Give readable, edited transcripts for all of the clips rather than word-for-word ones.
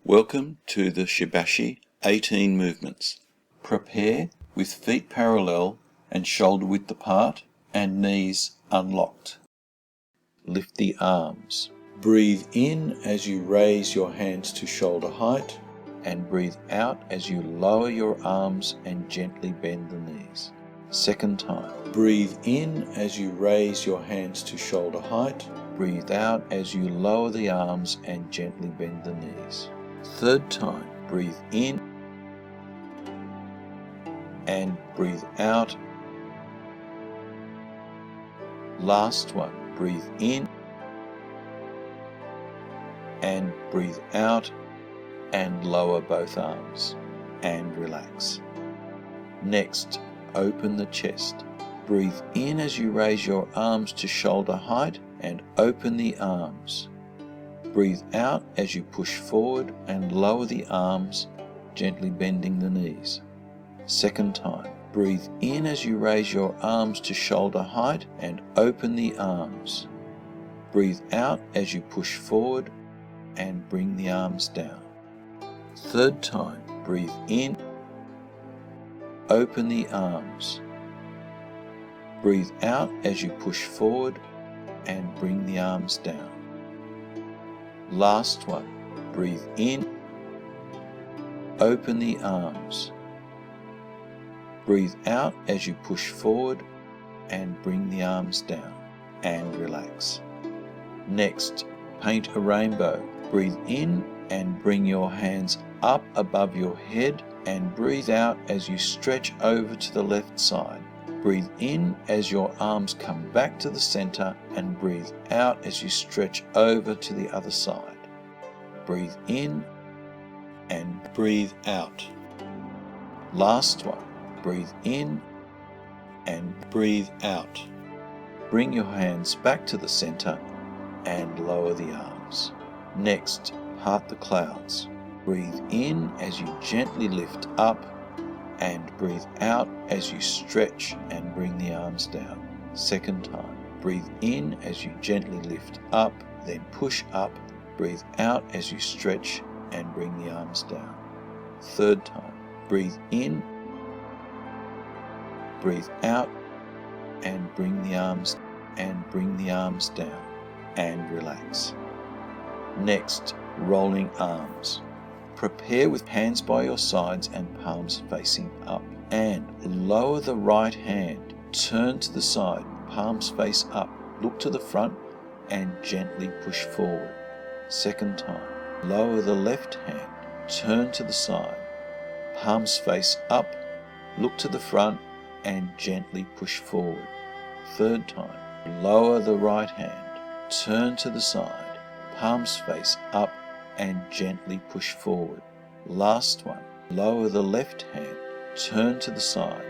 Welcome to the ShiBaShi 18 movements. Prepare with feet parallel and shoulder width apart and knees unlocked. Lift the arms. Breathe in as you raise your hands to shoulder height and breathe out as you lower your arms and gently bend the knees. Second time. Breathe in as you raise your hands to shoulder height. Breathe out as you lower the arms and gently bend the knees. Third time. Breathe in and breathe out. Last one. Breathe in and breathe out and lower both arms and relax. Next, open the chest. Breathe in as you raise your arms to shoulder height and open the arms. Breathe out as you push forward and lower the arms, gently bending the knees. Second time. Breathe in as you raise your arms to shoulder height and open the arms. Breathe out as you push forward and bring the arms down. Third time. Breathe in, open the arms. Breathe out as you push forward and bring the arms down. Last one. Breathe in, open the arms. Breathe out as you push forward and bring the arms down and relax. Next, paint a rainbow. Breathe in and bring your hands up above your head and breathe out as you stretch over to the left side. Breathe in as your arms come back to the center and breathe out as you stretch over to the other side. Breathe in and breathe out. Last one. Breathe in and breathe out. Bring your hands back to the center and lower the arms. Next, part the clouds. Breathe in as you gently lift up and breathe out as you stretch and bring the arms down. Second time. Breathe in as you gently lift up, then push up. Breathe out as you stretch and bring the arms down. Third time. Breathe in, breathe out and bring the arms down and relax. Next, rolling arms. Prepare with hands by your sides and palms facing up. And lower the right hand. Turn to the side, palms face up. Look to the front and gently push forward. Second time. Lower the left hand. Turn to the side, palms face up. Look to the front and gently push forward. Third time. Lower the right hand. Turn to the side, palms face up and gently push forward. Last one. Lower the left hand, turn to the side,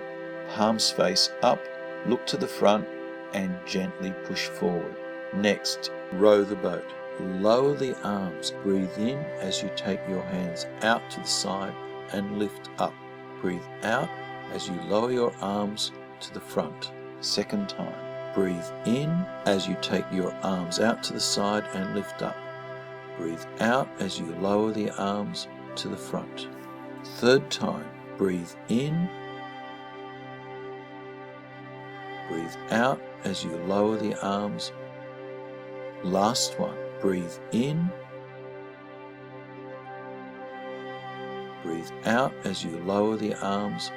palms face up, look to the front and gently push forward. Next, row the boat. Lower the arms. Breathe in as you take your hands out to the side and lift up. Breathe out as you lower your arms to the front. Second time. Breathe in as you take your arms out to the side and lift up. Breathe out as you lower the arms to the front. Third time. Breathe in. Breathe out as you lower the arms. Last one. Breathe in. Breathe out as you lower the arms.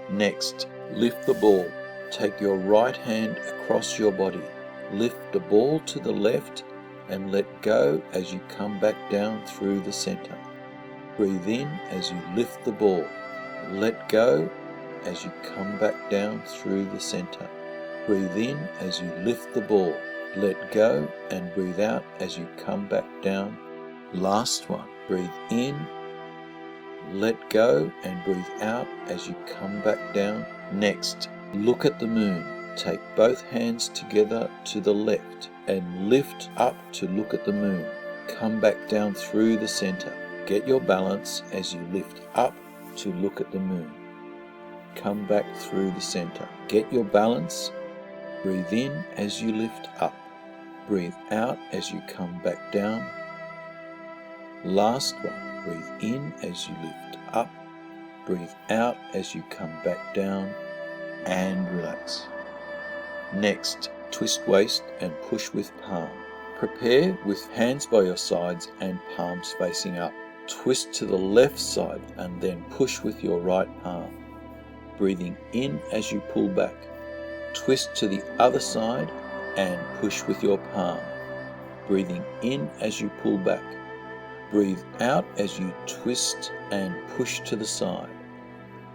Next, lift the ball. Take your right hand across your body. Lift the ball to the left and let go as you come back down through the center. Breathe in as you lift the ball. Let go as you come back down through the center. Breathe in as you lift the ball. Let go and breathe out as you come back down. Last one. Breathe in. Let go and breathe out as you come back down. Next, look at the moon. Take both hands together to the left and lift up to look at the moon. Come back down through the center. Get your balance as you lift up to look at the moon. Come back through the center. Get your balance. Breathe in as you lift up. Breathe out as you come back down. Last one, breathe in as you lift up, breathe out as you come back down, and relax. Next, twist waist and push with palm. Prepare with hands by your sides and palms facing up. Twist to the left side and then push with your right palm. Breathing in as you pull back. Twist to the other side and push with your palm. Breathing in as you pull back. Breathe out as you twist and push to the side.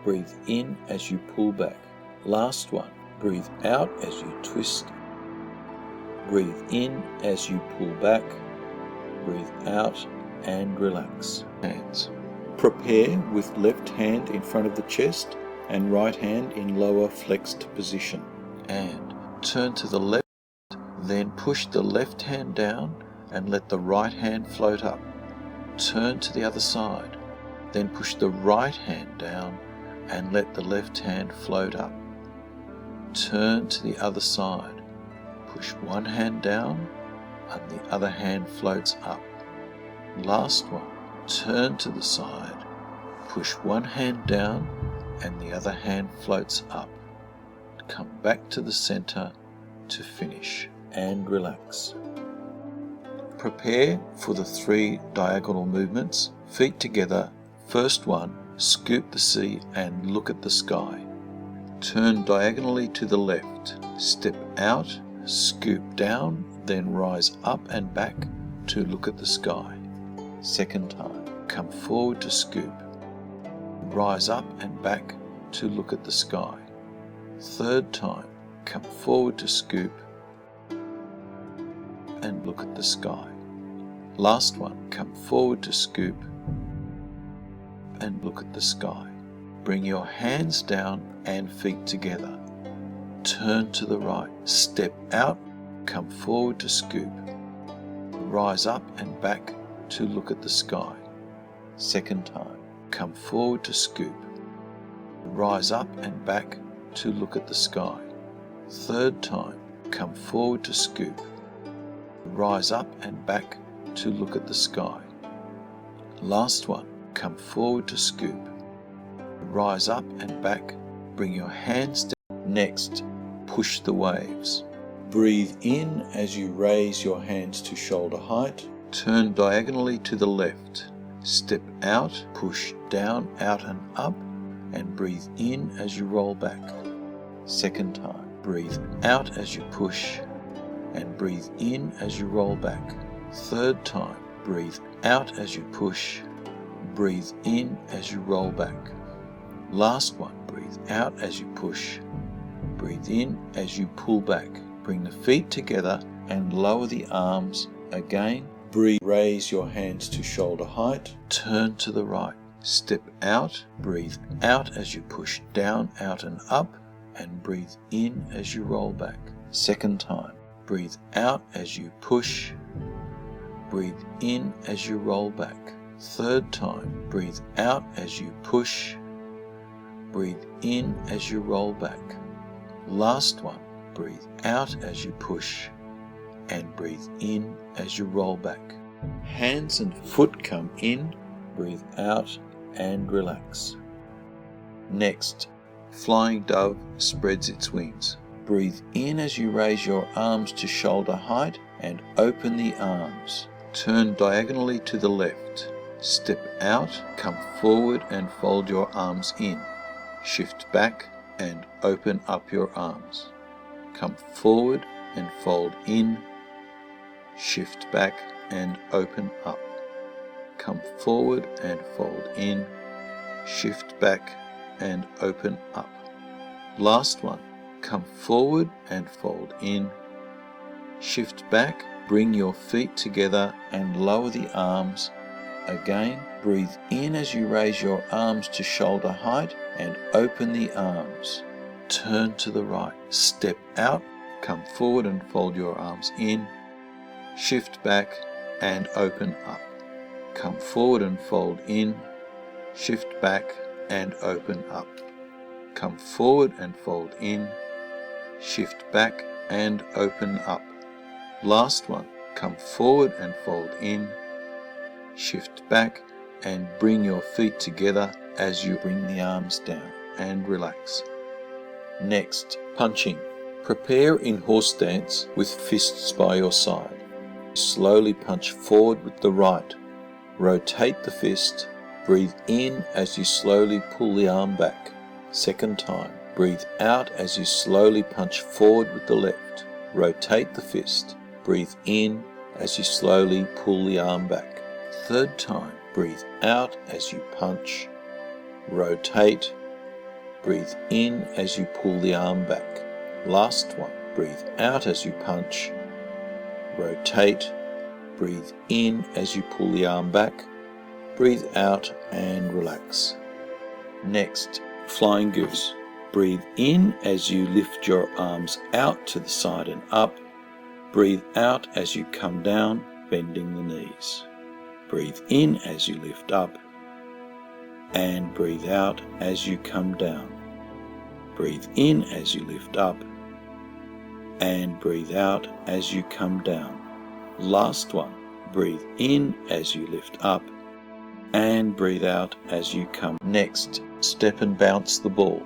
Breathe in as you pull back. Last one. Breathe out as you twist. Breathe in as you pull back. Breathe out and relax. Hands. Prepare with left hand in front of the chest and right hand in lower flexed position. And turn to the left, then push the left hand down and let the right hand float up. Turn to the other side, then push the right hand down and let the left hand float up. Turn to the other side, push one hand down and the other hand floats up. Last one, turn to the side, push one hand down and the other hand floats up. Come back to the center to finish and relax. Prepare for the 3 diagonal movements, feet together. First one, scoop the sea and look at the sky. Turn diagonally to the left, step out, scoop down, then rise up and back to look at the sky. Second time, come forward to scoop, rise up and back to look at the sky. Third time, come forward to scoop and look at the sky. Last one, come forward to scoop and look at the sky. Bring your hands down and feet together. Turn to the right, step out, come forward to scoop. Rise up and back to look at the sky. Second time, come forward to scoop. Rise up and back to look at the sky. Third time, come forward to scoop. Rise up and back to look at the sky. Last one, come forward to scoop. Rise up and back, bring your hands down. Next, push the waves. Breathe in as you raise your hands to shoulder height. Turn diagonally to the left. Step out, push down, out and up, and breathe in as you roll back. Second time, breathe out as you push, and breathe in as you roll back. Third time, breathe out as you push, breathe in as you roll back. Last one, breathe out as you push, breathe in as you pull back. Bring the feet together and lower the arms again. Breathe, raise your hands to shoulder height. Turn to the right. Step out, breathe out as you push down, out and up, and breathe in as you roll back. Second time, breathe out as you push, breathe in as you roll back. Third time, breathe out as you push, breathe in as you roll back. Last one, breathe out as you push, and breathe in as you roll back. Hands and foot come in, breathe out and relax. Next, flying dove spreads its wings. Breathe in as you raise your arms to shoulder height and open the arms. Turn diagonally to the left. Step out, come forward and fold your arms in. Shift back and open up your arms. Come forward and fold in. Shift back and open up. Come forward and fold in. Shift back and open up. Last one. Come forward and fold in. Shift back. Bring your feet together and lower the arms. Again, breathe in as you raise your arms to shoulder height and open the arms. Turn to the right. Step out. Come forward and fold your arms in. Shift back and open up. Come forward and fold in. Shift back and open up. Come forward and fold in. Shift back and open up. Last one. Come forward and fold in. Shift back and bring your feet together as you bring the arms down and relax. Next, punching. Prepare in horse stance with fists by your side. Slowly punch forward with the right. Rotate the fist. Breathe in as you slowly pull the arm back. Second time. Breathe out as you slowly punch forward with the left. Rotate the fist. Breathe in as you slowly pull the arm back. Third time. Breathe out as you punch. Rotate. Breathe in as you pull the arm back. Last one. Breathe out as you punch. Rotate. Breathe in as you pull the arm back. Breathe out and relax. Next, flying goose. Breathe in as you lift your arms out to the side and up. Breathe out as you come down, bending the knees. Breathe in as you lift up. And breathe out as you come down. Breathe in as you lift up. And breathe out as you come down. Last one. Breathe in as you lift up. And breathe out as you come. Next, step and bounce the ball.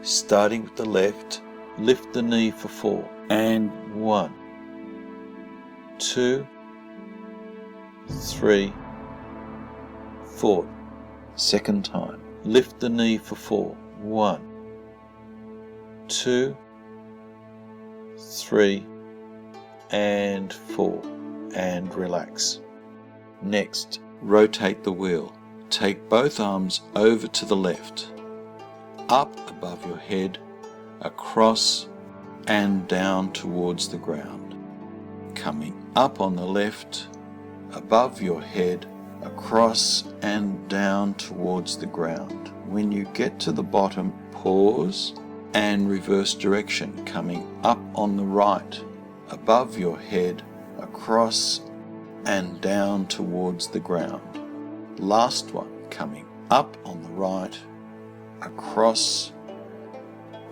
Starting with the left, lift the knee for 4. And 1, 2, 3, 4. Second time, lift the knee for 4. 1, 2, 3, and 4. And relax. Next, rotate the wheel. Take both arms over to the left, up above your head, across and down towards the ground. Coming up on the left, above your head, across and down towards the ground. When you get to the bottom, pause and reverse direction, coming up on the right, above your head, across and down towards the ground. Last one, coming up on the right, across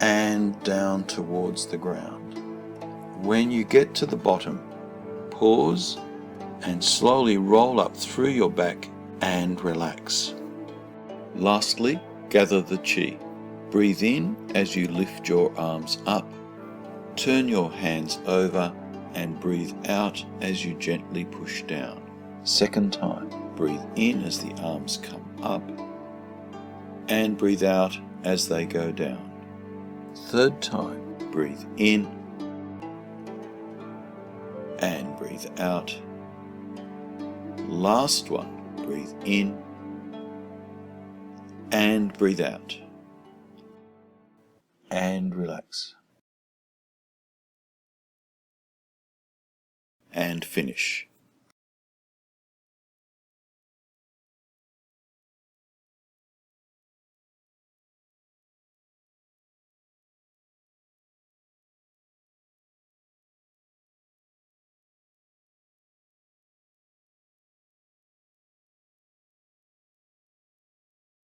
and down towards the ground. When you get to the bottom, pause and slowly roll up through your back and relax. Lastly, gather the Qi. Breathe in as you lift your arms up. Turn your hands over and breathe out as you gently push down. Second time, breathe in as the arms come up and breathe out as they go down. Third time, breathe in and breathe out. Last one, breathe in and breathe out. And relax. And finish.